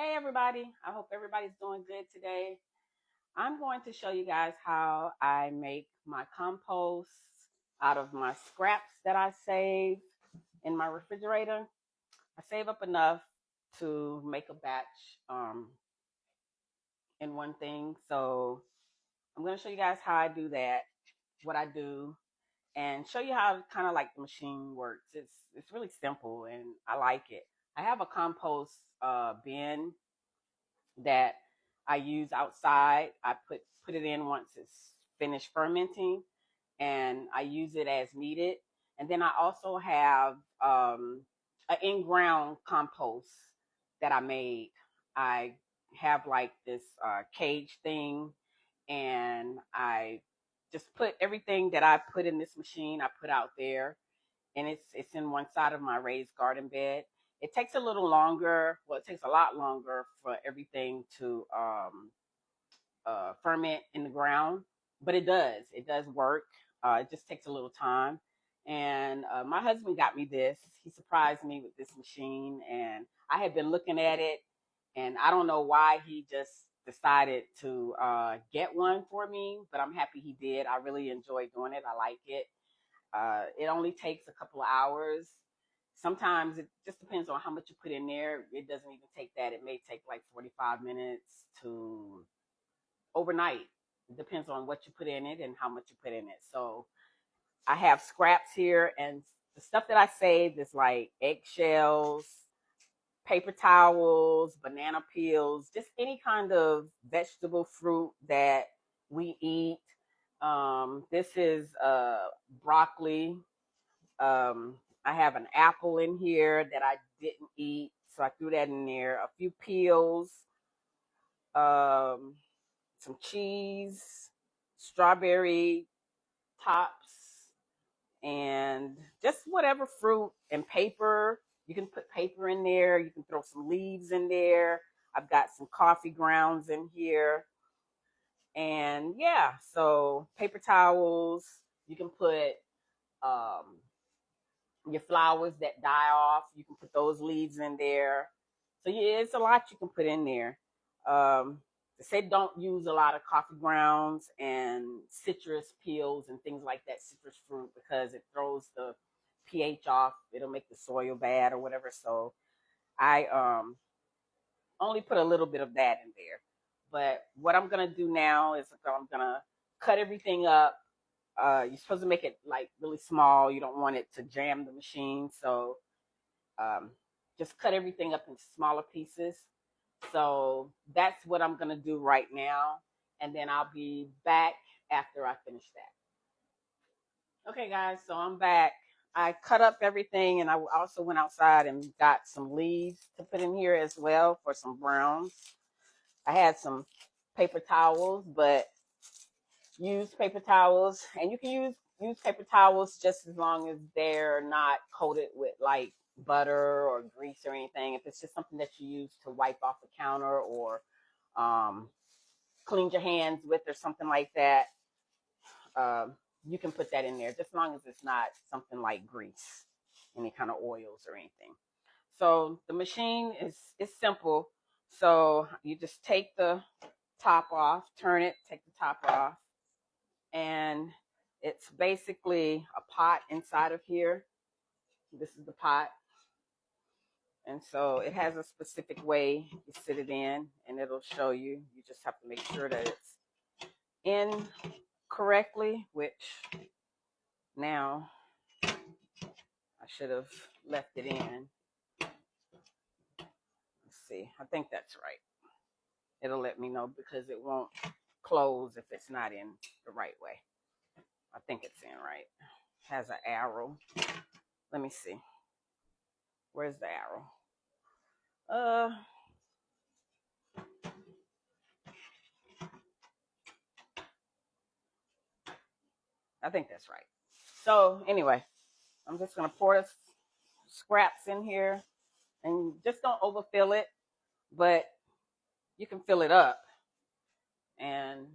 Hey everybody, I hope everybody's doing good today. I'm going to show you guys how I make my compost out of my scraps that I save in my refrigerator. I save up enough to make a batch in one thing. So I'm going to show you guys how I do that, what I do, and show you how kind of like the machine works. It's really simple and I like it. I have a compost bin that I use outside. I put it in once it's finished fermenting, and I use it as needed. And then I also have an in-ground compost that I made. I have like this cage thing, and I just put everything that I put in this machine. I put out there, and it's in one side of my raised garden bed. It takes a little longer. Well, it takes a lot longer for everything to ferment in the ground, but it does. It does work. It just takes a little time. And my husband got me this. He surprised me with this machine, and I had been looking at it, and I don't know why he just decided to get one for me, but I'm happy he did. I really enjoy doing it. I like it. It only takes a couple of hours. Sometimes it just depends on how much you put in there. It doesn't even take that. It may take like 45 minutes to overnight. It depends on what you put in it and how much you put in it. So I have scraps here, and the stuff that I saved is like eggshells, paper towels, banana peels, just any kind of vegetable fruit that we eat. This is broccoli. I have an apple in here that I didn't eat, so I threw that in there. A few peels, um, some cheese, strawberry tops, and just whatever fruit and paper. You can put paper in there. You can throw some leaves in there. I've got some coffee grounds in here. And yeah, so paper towels. You can put um, your flowers that die off. You can put those leaves in there. So yeah, it's a lot you can put in there. Um, they say don't use a lot of coffee grounds and citrus peels and things like that, citrus fruit, because it throws the pH off. It'll make the soil bad or whatever. So I only put a little bit of that in there. But what I'm gonna do now is I'm gonna cut everything up. You're supposed to make it like really small. You don't want it to jam the machine, so um, just cut everything up into smaller pieces. So that's what I'm gonna do right now, and then I'll be back after I finish that. Okay, guys, so I'm back. I cut up everything, and I also went outside and got some leaves to put in here as well for some browns. I had some paper towels, but use paper towels, and you can use paper towels just as long as they're not coated with like butter or grease or anything. If it's just something that you use to wipe off the counter or um, clean your hands with or something like that, um, you can put that in there just as long as it's not something like grease, any kind of oils or anything. So the machine is simple. So you just take the top off, turn it, take the top off, and it's basically a pot inside of here. This is the pot. And so it has a specific way you sit it in, and it'll show you. You just have to make sure that it's in correctly, which now I should have left it in. Let's see. I think that's right. It'll let me know because it won't close if it's not in the right way. I think it's in right. It has an arrow. Let me see. Where's the arrow? I think that's right. So anyway, I'm just gonna pour the scraps in here, and just don't overfill it, but you can fill it up. And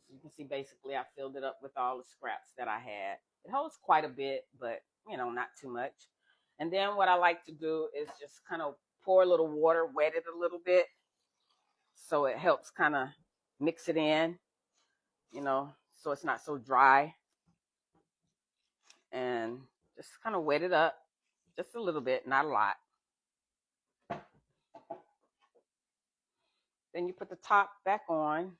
you can see basically I filled it up with all the scraps that I had. It holds quite a bit, but not too much. And then what I like to do is just kind of pour a little water, wet it a little bit, so it helps kind of mix it in, so it's not so dry. And just kind of wet it up just a little bit, not a lot. Then you put the top back on.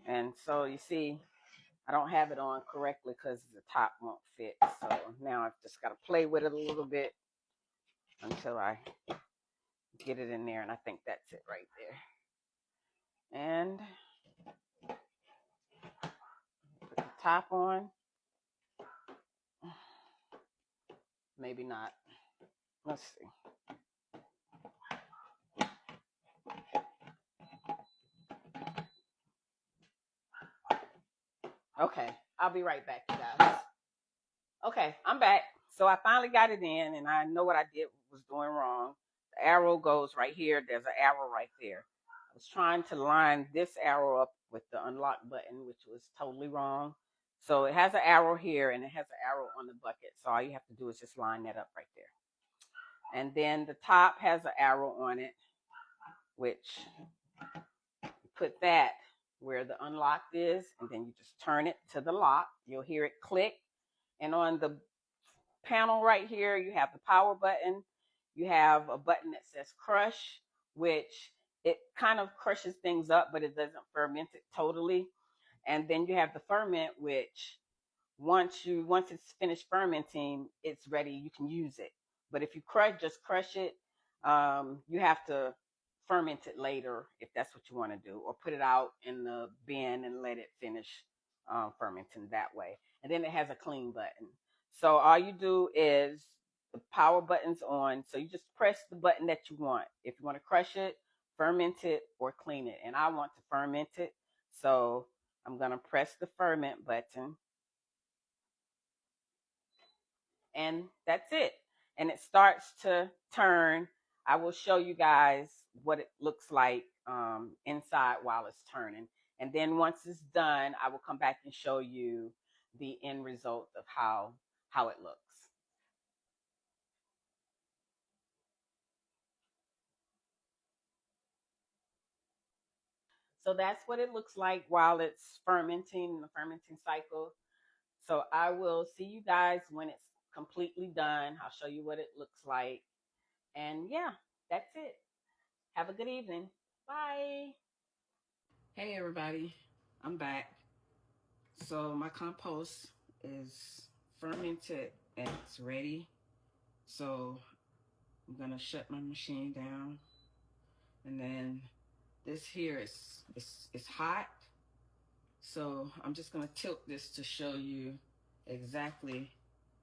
And so you see, I don't have it on correctly because the top won't fit. So now I've just got to play with it a little bit until I get it in there. And I think that's it right there. And put the top on. Maybe not. Let's see. Okay, I'll be right back, you guys. Okay, I'm back. So I finally got it in, and I know what I did was doing wrong. The arrow goes right here. There's an arrow right there. I was trying to line this arrow up with the unlock button, which was totally wrong. So it has an arrow here, and it has an arrow on the bucket. So all you have to do is just line that up right there. And then the top has an arrow on it, which you put that where the unlocked is, and then you just turn it to the lock. You'll hear it click. And on the panel right here, you have the power button. You have a button that says crush, which it kind of crushes things up, but it doesn't ferment it totally. And then you have the ferment, which once it's finished fermenting, it's ready. You can use it. But if you just crush it, you have to ferment it later if that's what you want to do, or put it out in the bin and let it finish fermenting that way. And then it has a clean button. So all you do is the power button's on. So you just press the button that you want. If you want to crush it, ferment it, or clean it. And I want to ferment it. So I'm going to press the ferment button. And that's it. And it starts to turn. I will show you guys what it looks like inside while it's turning. And then once it's done, I will come back and show you the end result of how it looks. So that's what it looks like while it's fermenting, the fermenting cycle. So I will see you guys when it's completely done. I'll show you what it looks like. And yeah, that's it. Have a good evening. Bye. Hey everybody, I'm back. So my compost is fermented and it's ready. So I'm gonna shut my machine down, and then this here is hot. So I'm just gonna tilt this to show you exactly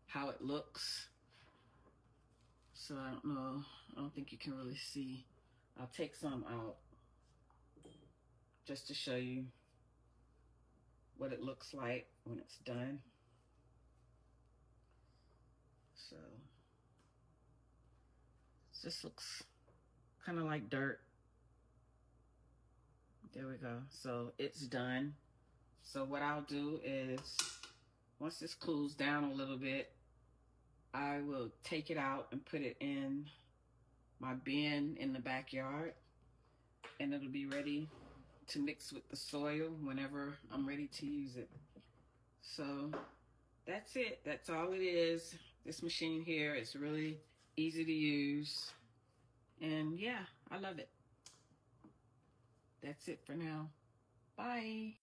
how it looks. So I don't know, I don't think you can really see. I'll take some out just to show you what it looks like when it's done. So this looks kind of like dirt. There we go. So it's done. So what I'll do is, once this cools down a little bit, I will take it out and put it in my bin in the backyard, and it'll be ready to mix with the soil whenever I'm ready to use it. So that's it. That's all it is. This machine here is really easy to use. And yeah, I love it. That's it for now. Bye.